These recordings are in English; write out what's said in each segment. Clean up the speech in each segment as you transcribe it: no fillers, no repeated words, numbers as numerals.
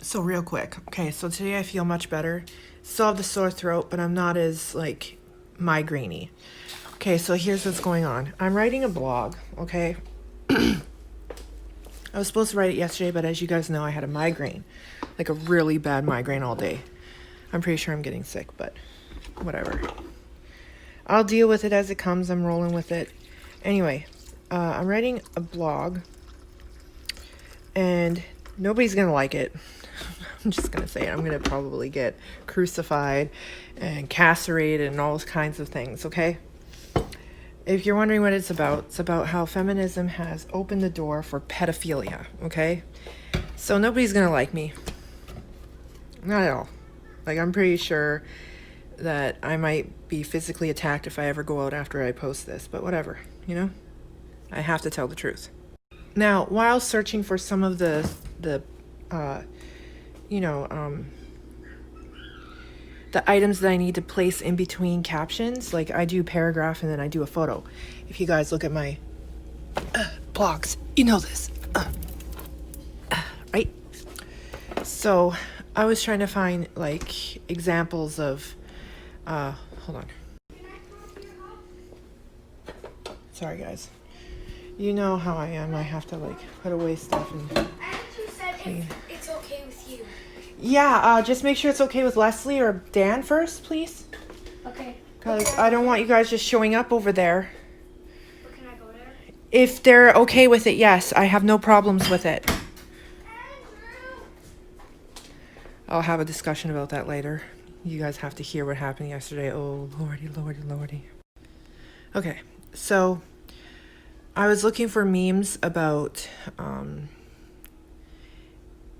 So real quick, okay, so today I feel much better. Still have the sore throat, but I'm not as like migraine-y. Okay, so here's what's going on. I'm writing a blog, okay? I was supposed to write it yesterday, but as you guys know, I had a migraine. Like a really bad migraine all day. I'm pretty sure I'm getting sick, but whatever. I'll deal with it as it comes. I'm rolling with it. Anyway, I'm writing a blog, and nobody's gonna like it. I'm just gonna say it. I'm gonna probably get crucified and castrated and all those kinds of things, okay? If you're wondering what it's about how feminism has opened the door for pedophilia, okay? So nobody's gonna like me. Not at all. Like, I'm pretty sure that I might be physically attacked if I ever go out after I post this, but whatever, you know? I have to tell the truth. Now, while searching for some of the items that I need to place in between captions, like I do paragraph and then I do a photo. If you guys look at my blogs, you know this, right? So I was trying to find like examples of, hold on. Sorry guys. You know how I am. I have to like put away stuff and clean. It's okay with you. Yeah, just make sure it's okay with Leslie or Dan first, please. Okay. Because I don't want you guys just showing up over there. But can I go there? If they're okay with it, yes. I have no problems with it. I'll have a discussion about that later. You guys have to hear what happened yesterday. Oh, lordy, lordy, lordy. Okay, so I was looking for memes about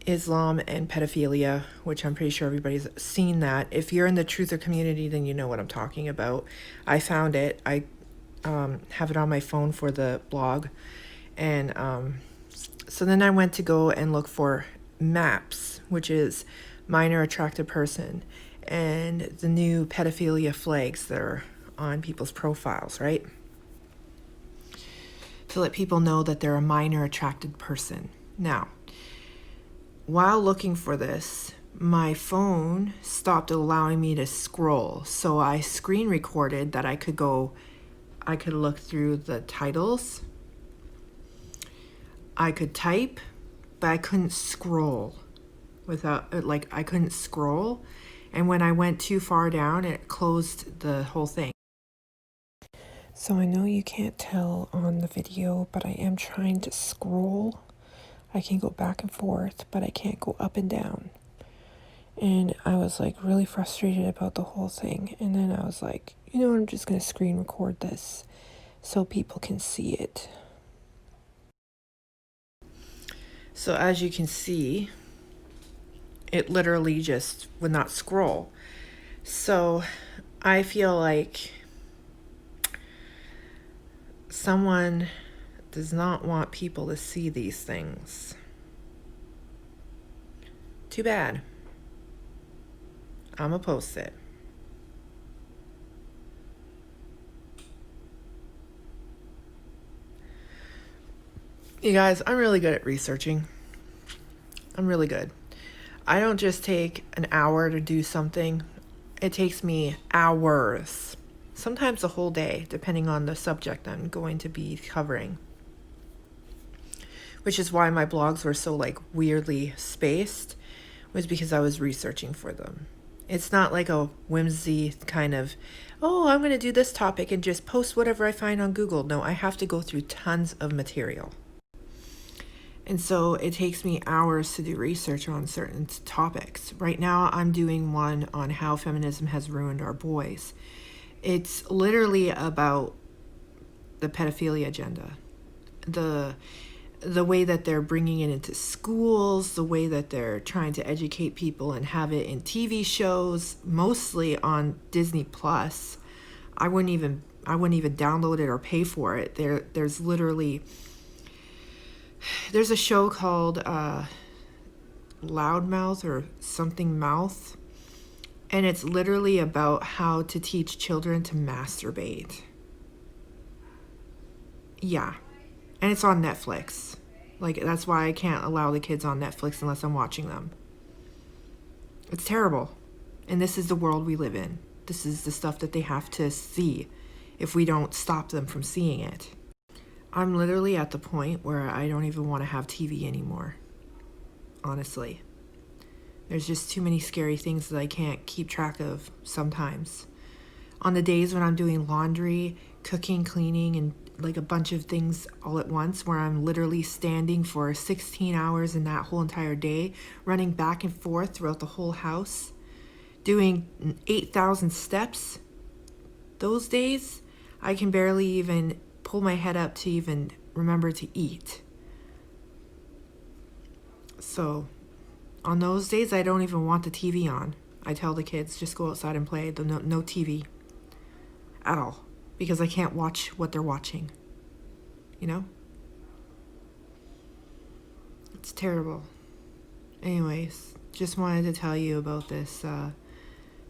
Islam and pedophilia, which I'm pretty sure everybody's seen that. If you're in the truther community, then you know what I'm talking about. I found it. I have it on my phone for the blog. And so then I went to go and look for MAPS, which is minor attracted person, and the new pedophilia flags that are on people's profiles, right? To let people know that they're a minor attracted person. Now, while looking for this, my phone stopped allowing me to scroll. So I screen recorded that I could look through the titles. I could type, but I couldn't scroll I couldn't scroll. And when I went too far down, it closed the whole thing. So I know you can't tell on the video, but I am trying to scroll. I can go back and forth, but I can't go up and down. And I was like really frustrated about the whole thing. And then I was like, you know, I'm just going to screen record this so people can see it. So as you can see, it literally just would not scroll. So I feel like someone does not want people to see these things. Too bad. I'ma post it. You guys, I'm really good at researching. I'm really good. I don't just take an hour to do something. It takes me hours. Sometimes the whole day, depending on the subject I'm going to be covering. Which is why my blogs were so like weirdly spaced, was because I was researching for them. It's not like a whimsy kind of, oh, I'm going to do this topic and just post whatever I find on Google. No, I have to go through tons of material. And so it takes me hours to do research on certain topics. Right now, I'm doing one on how feminism has ruined our boys. It's literally about the pedophilia agenda. The way that they're bringing it into schools, the way that they're trying to educate people and have it in TV shows, mostly on Disney Plus. I wouldn't even download it or pay for it. There's a show called Loudmouth or something Mouth, and it's literally about how to teach children to masturbate. Yeah. And it's on Netflix. Like, that's why I can't allow the kids on Netflix unless I'm watching them. It's terrible. And this is the world we live in. This is the stuff that they have to see if we don't stop them from seeing it. I'm literally at the point where I don't even want to have TV anymore. Honestly. There's just too many scary things that I can't keep track of sometimes. On the days when I'm doing laundry, cooking, cleaning, and like a bunch of things all at once, where I'm literally standing for 16 hours in that whole entire day, running back and forth throughout the whole house, doing 8,000 steps, those days, I can barely even pull my head up to even remember to eat. So, on those days, I don't even want the TV on. I tell the kids, just go outside and play. No TV at all. Because I can't watch what they're watching. You know? It's terrible. Anyways, just wanted to tell you about this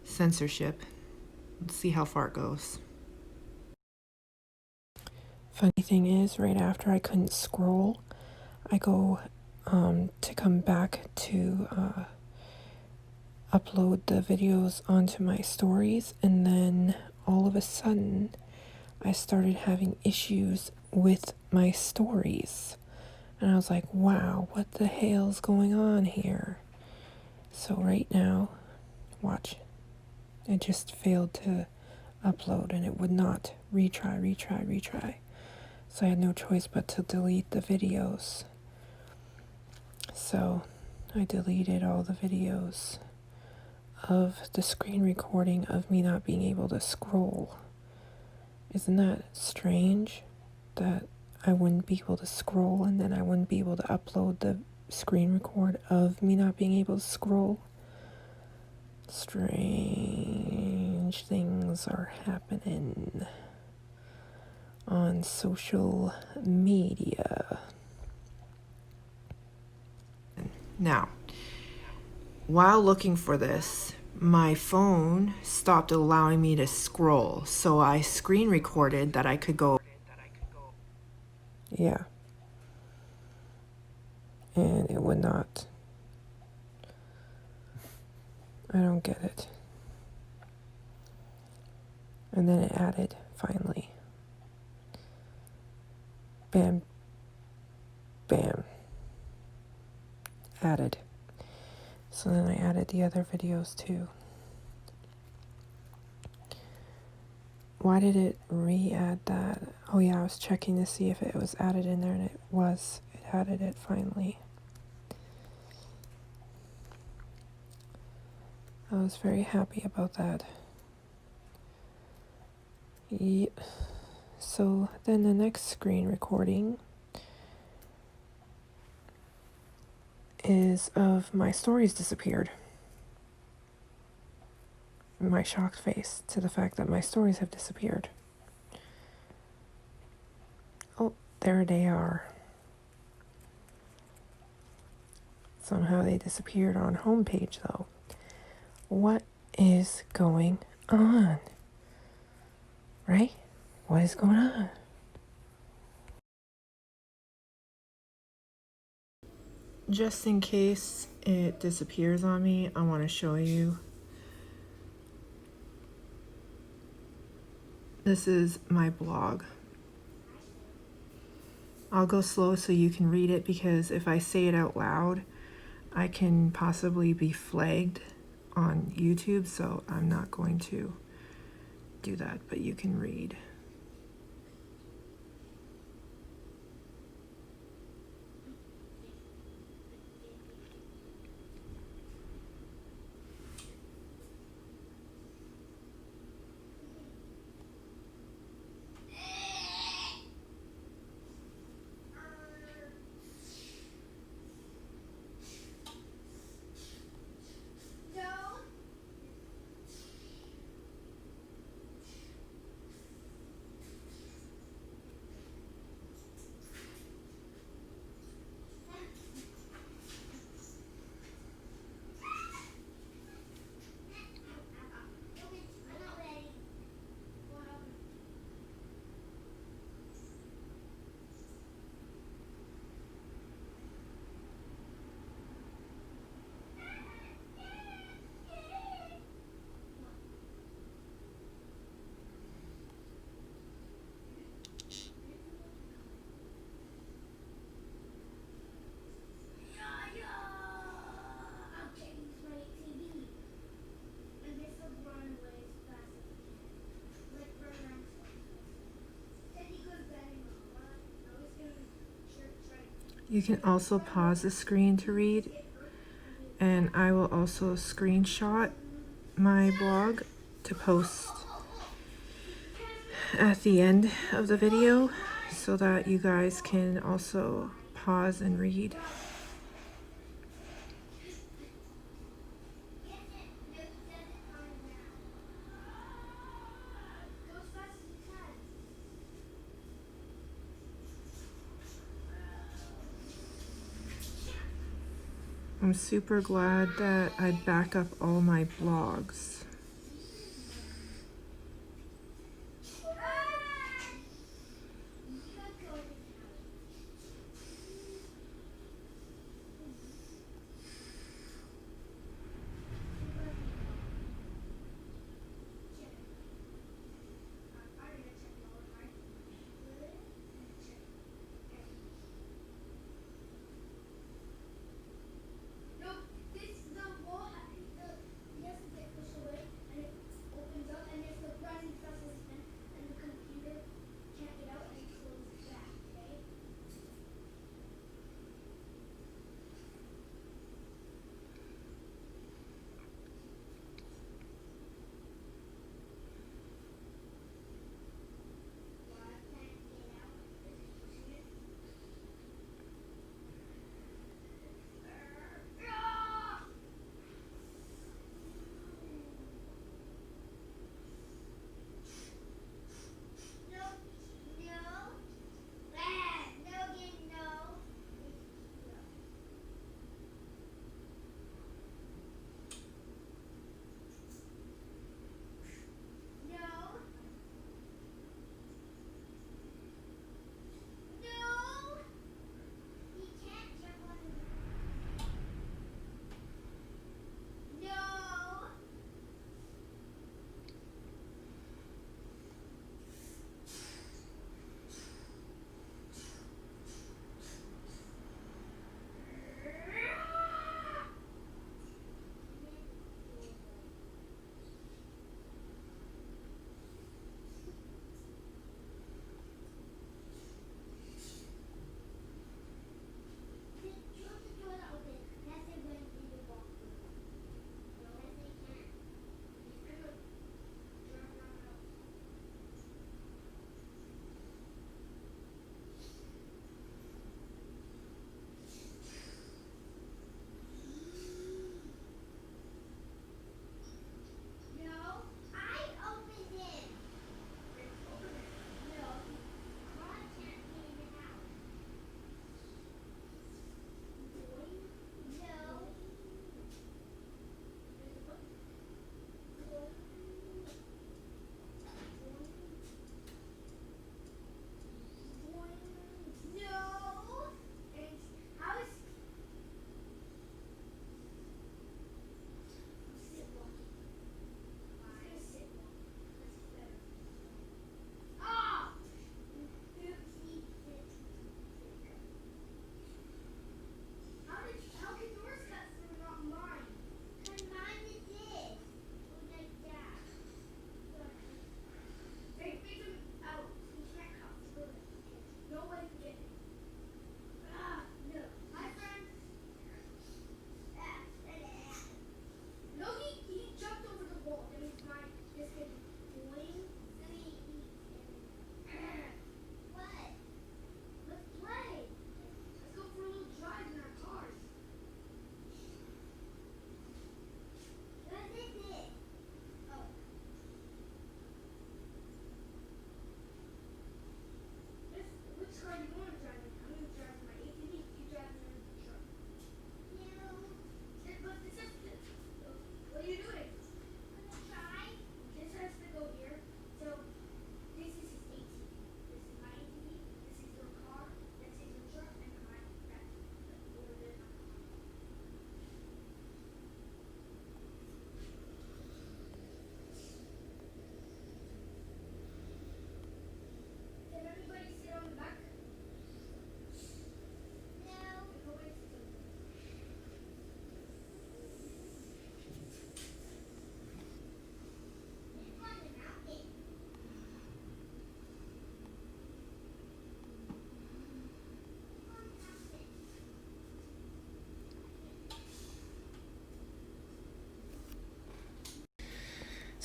censorship. Let's see how far it goes. Funny thing is, right after I couldn't scroll, I go to come back to upload the videos onto my stories, and then all of a sudden I started having issues with my stories. And I was like, wow, what the hell's going on here? So right now, watch. It just failed to upload and it would not retry. So I had no choice but to delete the videos. So I deleted all the videos of the screen recording of me not being able to scroll. Isn't that strange that I wouldn't be able to scroll and then I wouldn't be able to upload the screen record of me not being able to scroll? Strange things are happening on social media. Now, while looking for this, my phone stopped allowing me to scroll, so I screen recorded that I could go. Yeah. And it would not. I don't get it. And then it added, finally. Bam. Bam. Added. So then I added the other videos too. Why did it re-add that? Oh yeah, I was checking to see if it was added in there, and it was. It added it finally. I was very happy about that. Yep. So then the next screen recording is of my stories disappeared. My shocked face to the fact that my stories have disappeared. Oh, there they are. Somehow they disappeared on homepage though. What is going on? Right? What is going on? Just in case it disappears on me, I want to show you. This is my blog. I'll go slow so you can read it, because if I say it out loud, I can possibly be flagged on YouTube, so I'm not going to do that, but you can read. You can also pause the screen to read, and I will also screenshot my blog to post at the end of the video so that you guys can also pause and read. I'm super glad that I back up all my blogs.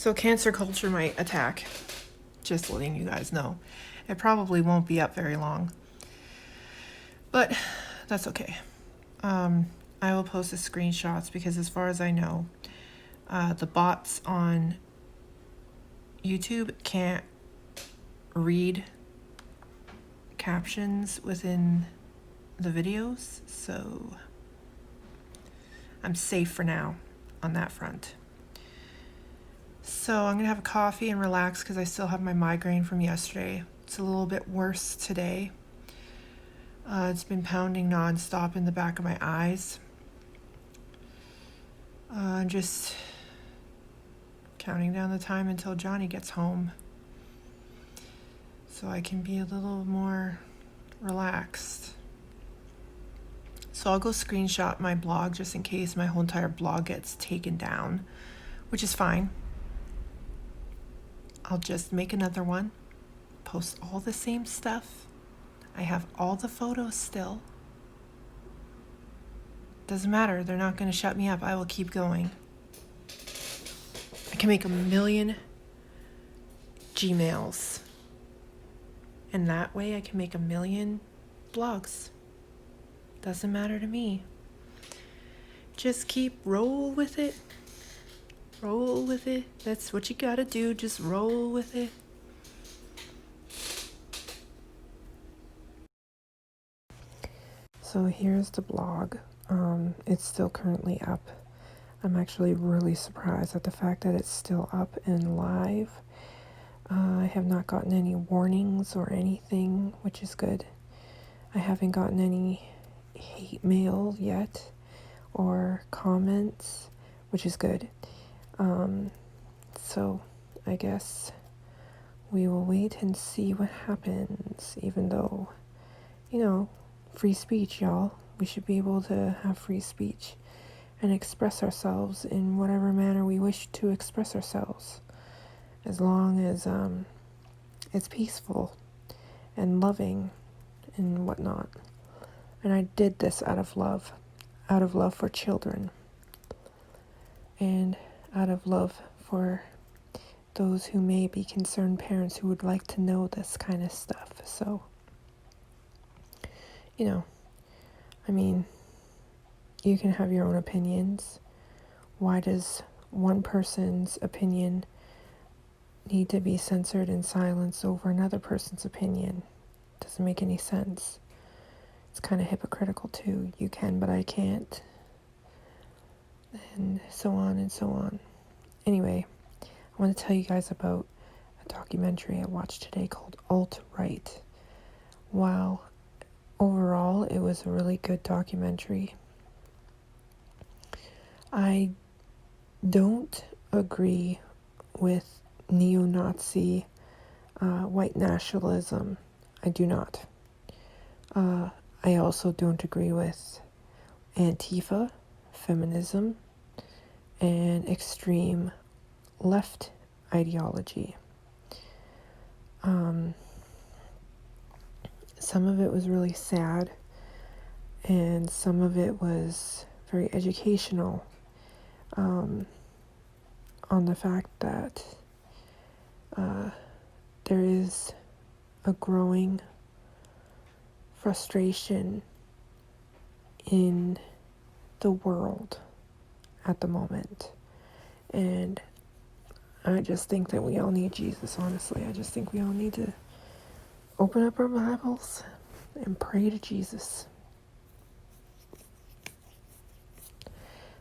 So cancer culture might attack. Just letting you guys know. It probably won't be up very long. But that's okay. I will post the screenshots because as far as I know, the bots on YouTube can't read captions within the videos, so I'm safe for now on that front. So I'm gonna have a coffee and relax because I still have my migraine from yesterday. It's a little bit worse today. It's been pounding nonstop in the back of my eyes. I'm just counting down the time until Johnny gets home so I can be a little more relaxed. So I'll go screenshot my blog just in case my whole entire blog gets taken down, which is fine. I'll just make another one, post all the same stuff. I have all the photos still. Doesn't matter, they're not going to shut me up. I will keep going. I can make 1 million Gmails. And that way I can make 1 million blogs. Doesn't matter to me. Just keep roll with it. Roll with it. That's what you gotta do. Just roll with it. So here's the blog. It's still currently up. I'm actually really surprised at the fact that it's still up and live. I have not gotten any warnings or anything, which is good. I haven't gotten any hate mail yet or comments, which is good. So I guess we will wait and see what happens, even though, free speech, y'all. We should be able to have free speech and express ourselves in whatever manner we wish to express ourselves, as long as it's peaceful and loving and whatnot. And I did this out of love for children, and out of love for those who may be concerned parents who would like to know this kind of stuff. So, you can have your own opinions. Why does one person's opinion need to be censored and silenced over another person's opinion? Doesn't make any sense. It's kind of hypocritical too. You can, but I can't. And so on and so on. Anyway, I want to tell you guys about a documentary I watched today called Alt-Right. While overall it was a really good documentary, I don't agree with neo-Nazi white nationalism. I do not. I also don't agree with Antifa, feminism, and extreme left ideology. Some of it was really sad, and some of it was very educational, on the fact that there is a growing frustration in the world at the moment. And I just think that we all need Jesus, honestly. I just think we all need to open up our Bibles and pray to Jesus.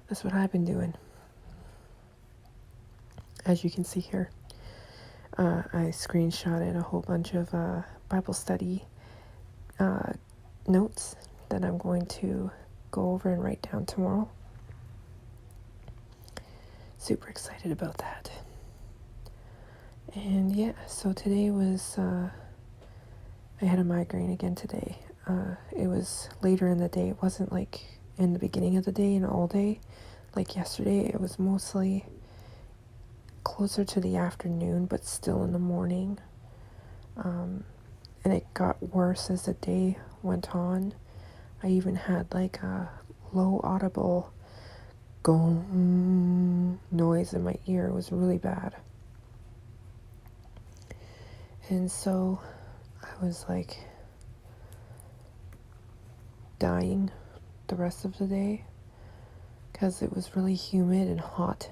That's what I've been doing. As you can see here, I screenshotted a whole bunch of Bible study notes that I'm going to go over and write down tomorrow. Super excited about that. And yeah, so today was, I had a migraine again today. It was later in the day. It wasn't like in the beginning of the day and all day like yesterday. It was mostly closer to the afternoon, but still in the morning. And it got worse as the day went on. I even had like a low audible gong noise in my ear. It was really bad. And so I was like dying the rest of the day because it was really humid and hot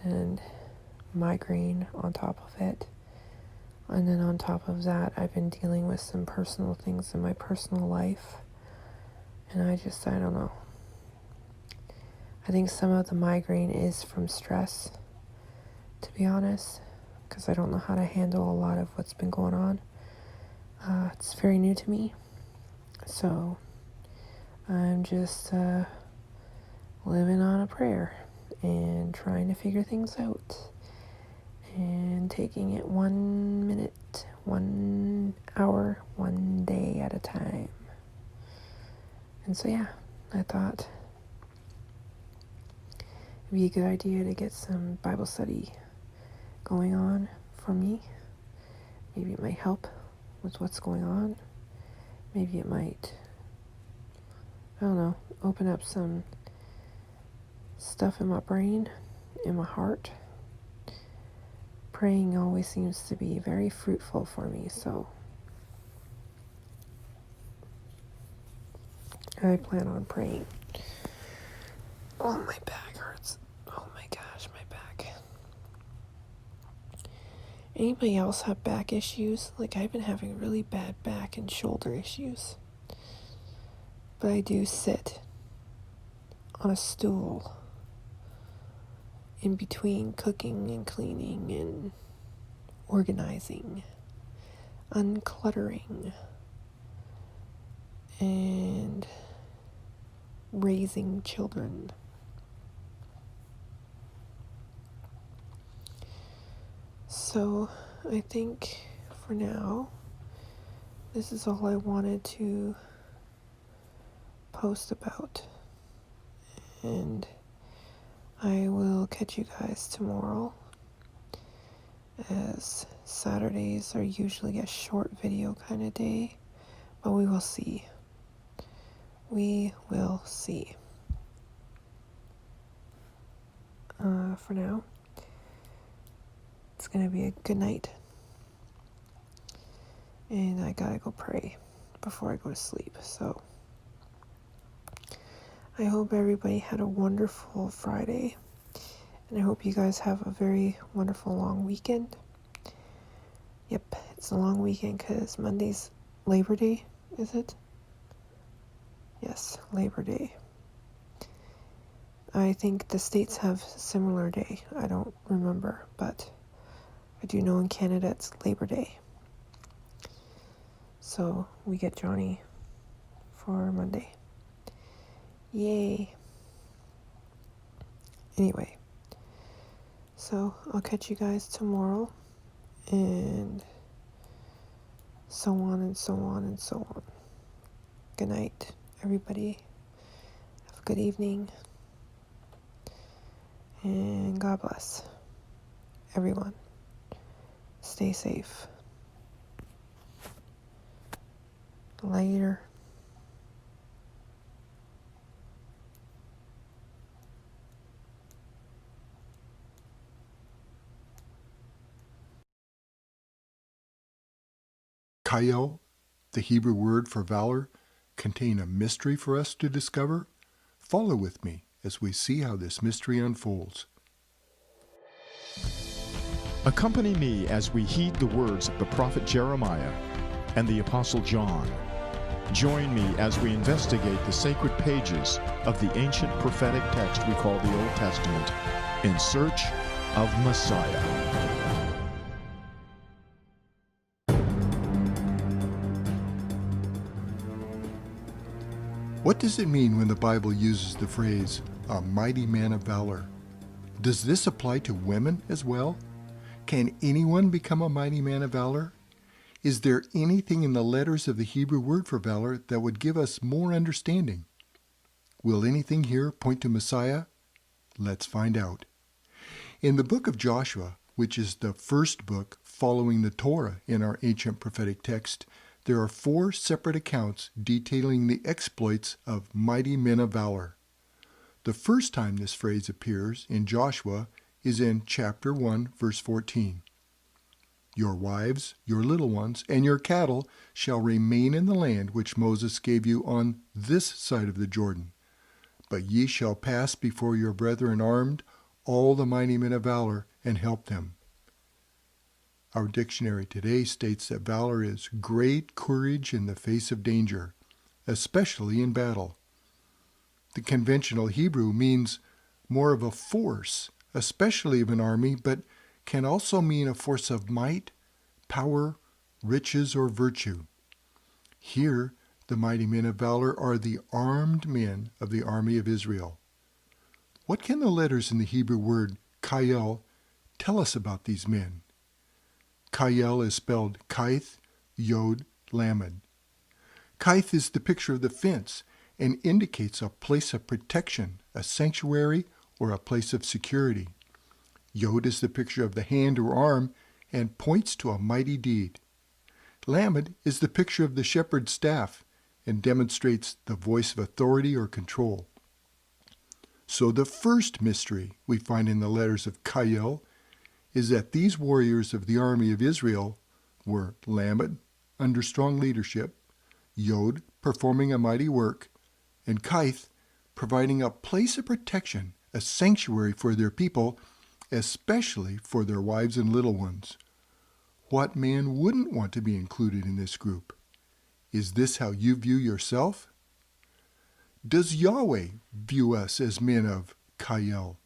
and migraine on top of it. And then on top of that, I've been dealing with some personal things in my personal life. And I don't know. I think some of the migraine is from stress, to be honest, because I don't know how to handle a lot of what's been going on. It's very new to me. So I'm just living on a prayer and trying to figure things out and taking it 1 minute, 1 hour, 1 day at a time. And so yeah, I thought it'd be a good idea to get some Bible study going on for me. Maybe it might help with what's going on. Maybe it might, I don't know, open up some stuff in my brain, in my heart. Praying always seems to be very fruitful for me, so I plan on praying. Oh, my back hurts. Oh my gosh, my back. Anybody else have back issues? Like, I've been having really bad back and shoulder issues. But I do sit on a stool in between cooking and cleaning and organizing, uncluttering, and raising children. So I think for now, this is all I wanted to post about. And I will catch you guys tomorrow, as Saturdays are usually a short video kind of day, but we will see. We will see. For now, it's gonna be a good night, and I gotta go pray before I go to sleep. So I hope everybody had a wonderful Friday, and I hope you guys have a very wonderful long weekend. Yep, it's a long weekend because Monday's Labor Day, is it? Yes, Labor Day. I think the States have a similar day. I don't remember, but I do know in Canada it's Labor Day. So we get Johnny for Monday. Yay. Anyway, so I'll catch you guys tomorrow, and so on and so on and so on. Good night, everybody. Have a good evening, and God bless everyone. Stay safe. Later. Kael, the Hebrew word for valor, contain a mystery for us to discover? Follow with me as we see how this mystery unfolds. Accompany me as we heed the words of the prophet Jeremiah and the apostle John. Join me as we investigate the sacred pages of the ancient prophetic text we call the Old Testament in search of Messiah. What does it mean when the Bible uses the phrase, a mighty man of valor? Does this apply to women as well? Can anyone become a mighty man of valor? Is there anything in the letters of the Hebrew word for valor that would give us more understanding? Will anything here point to Messiah? Let's find out. In the book of Joshua, which is the first book following the Torah in our ancient prophetic text, there are 4 separate accounts detailing the exploits of mighty men of valor. The first time this phrase appears in Joshua is in chapter 1, verse 14. Your wives, your little ones, and your cattle shall remain in the land which Moses gave you on this side of the Jordan. But ye shall pass before your brethren armed, all the mighty men of valor, and help them. Our dictionary today states that valor is great courage in the face of danger, especially in battle. The conventional Hebrew means more of a force, especially of an army, but can also mean a force of might, power, riches, or virtue. Here, the mighty men of valor are the armed men of the army of Israel. What can the letters in the Hebrew word Kayel tell us about these men? Kayel is spelled Kaith, Yod, Lamed. Kaith is the picture of the fence and indicates a place of protection, a sanctuary, or a place of security. Yod is the picture of the hand or arm and points to a mighty deed. Lamed is the picture of the shepherd's staff and demonstrates the voice of authority or control. So the first mystery we find in the letters of Kayel is that these warriors of the army of Israel were Lamed, under strong leadership, Yod, performing a mighty work, and Kaith, providing a place of protection, a sanctuary for their people, especially for their wives and little ones. What man wouldn't want to be included in this group? Is this how you view yourself? Does Yahweh view us as men of Kayel?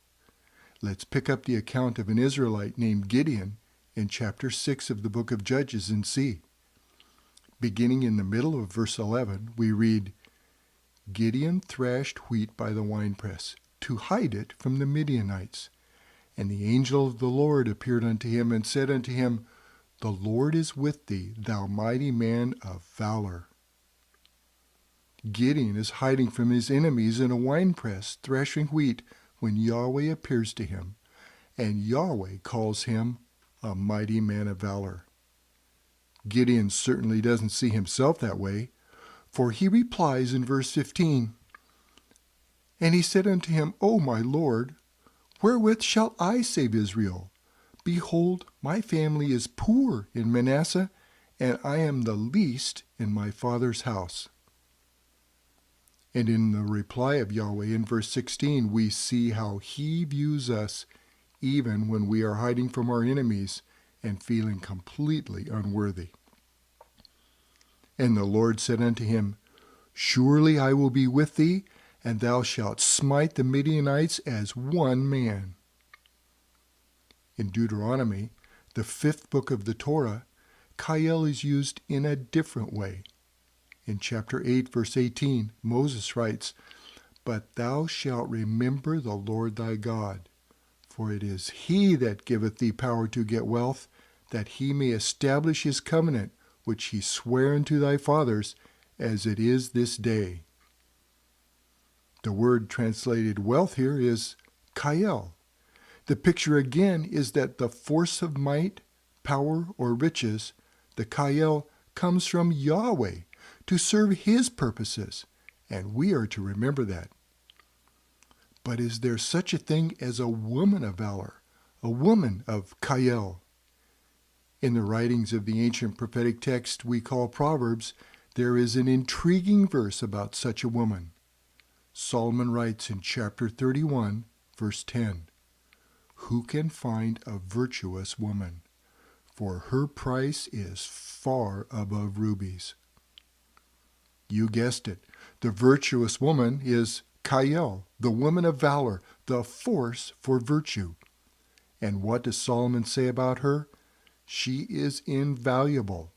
Let's pick up the account of an Israelite named Gideon in chapter 6 of the book of Judges and see. Beginning in the middle of verse 11, we read, Gideon thrashed wheat by the winepress to hide it from the Midianites. And the angel of the Lord appeared unto him and said unto him, The Lord is with thee, thou mighty man of valor. Gideon is hiding from his enemies in a winepress, thrashing wheat, when Yahweh appears to him, and Yahweh calls him a mighty man of valor. Gideon certainly doesn't see himself that way, for he replies in verse 15, And he said unto him, O my Lord, wherewith shall I save Israel? Behold, my family is poor in Manasseh, and I am the least in my father's house. And in the reply of Yahweh in verse 16, we see how he views us even when we are hiding from our enemies and feeling completely unworthy. And the Lord said unto him, Surely I will be with thee, and thou shalt smite the Midianites as one man. In Deuteronomy, the 5th book of the Torah, Kayel is used in a different way. In chapter 8, verse 18, Moses writes, But thou shalt remember the Lord thy God, for it is he that giveth thee power to get wealth, that he may establish his covenant, which he sware unto thy fathers, as it is this day. The word translated wealth here is Kayel. The picture again is that the force of might, power, or riches, the Kayel, comes from Yahweh to serve his purposes, and we are to remember that. But is there such a thing as a woman of valor, a woman of Kayel? In the writings of the ancient prophetic text we call Proverbs, there is an intriguing verse about such a woman. Solomon writes in chapter 31, verse 10, Who can find a virtuous woman? For her price is far above rubies. You guessed it. The virtuous woman is Kayel, the woman of valor, the force for virtue. And what does Solomon say about her? She is invaluable.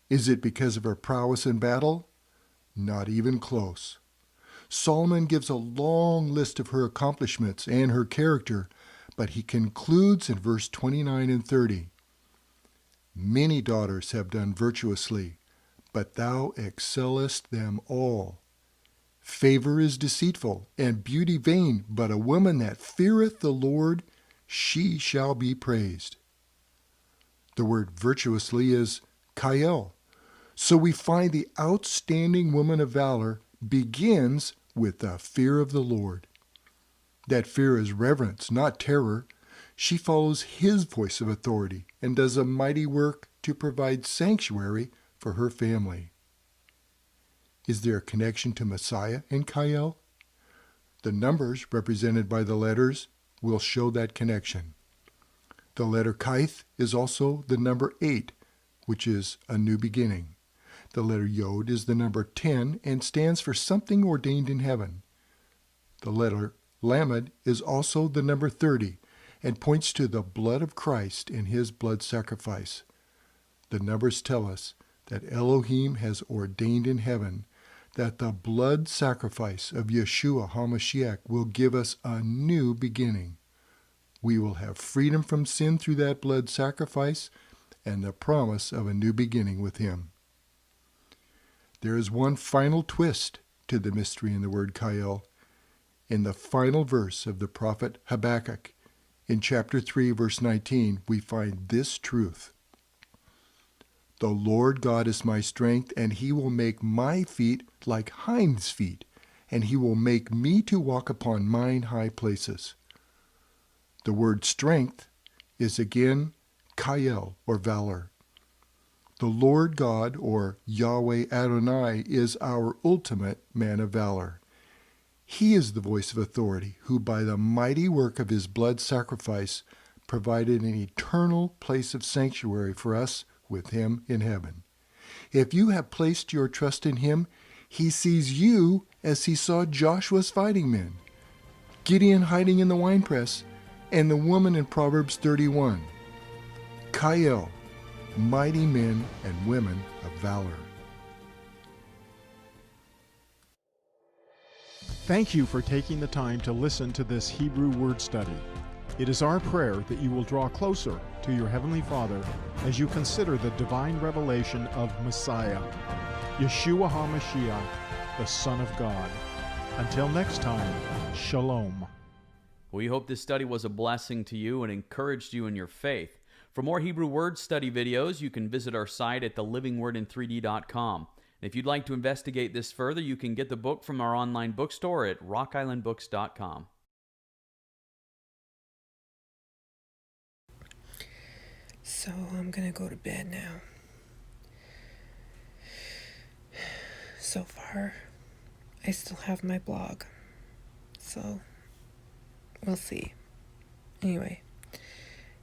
Is it because of her prowess in battle? Not even close. Solomon gives a long list of her accomplishments and her character, but he concludes in verse 29 and 30. Many daughters have done virtuously, but thou excellest them all. Favor is deceitful, and beauty vain, but a woman that feareth the Lord, she shall be praised. The word virtuously is Kayel. So we find the outstanding woman of valor begins with the fear of the Lord. That fear is reverence, not terror. She follows his voice of authority and does a mighty work to provide sanctuary for her family. Is there a connection to Messiah and Kael? The numbers represented by the letters will show that connection. The letter Kaith is also the number 8, which is a new beginning. The letter Yod is the number 10 and stands for something ordained in heaven. The letter Lamed is also the number 30 and points to the blood of Christ and his blood sacrifice. The numbers tell us that Elohim has ordained in heaven that the blood sacrifice of Yeshua HaMashiach will give us a new beginning. We will have freedom from sin through that blood sacrifice and the promise of a new beginning with him. There is one final twist to the mystery in the word Kael. In the final verse of the prophet Habakkuk, in chapter 3, verse 19, we find this truth. The Lord God is my strength, and he will make my feet like hinds' feet, and he will make me to walk upon mine high places. The word strength is again Kael, or valor. The Lord God, or Yahweh Adonai, is our ultimate man of valor. He is the voice of authority, who by the mighty work of his blood sacrifice provided an eternal place of sanctuary for us with him in heaven. If you have placed your trust in him, he sees you as he saw Joshua's fighting men, Gideon hiding in the winepress, and the woman in Proverbs 31. Kael, mighty men and women of valor. Thank you for taking the time to listen to this Hebrew word study. It is our prayer that you will draw closer to your Heavenly Father as you consider the divine revelation of Messiah, Yeshua HaMashiach, the Son of God. Until next time, Shalom. We hope this study was a blessing to you and encouraged you in your faith. For more Hebrew word study videos, you can visit our site at thelivingwordin3d.com. If you'd like to investigate this further, you can get the book from our online bookstore at rockislandbooks.com. So I'm gonna go to bed now. So far, I still have my blog. So, we'll see. Anyway,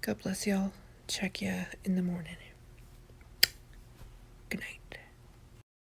God bless y'all. Check ya in the morning. Good night.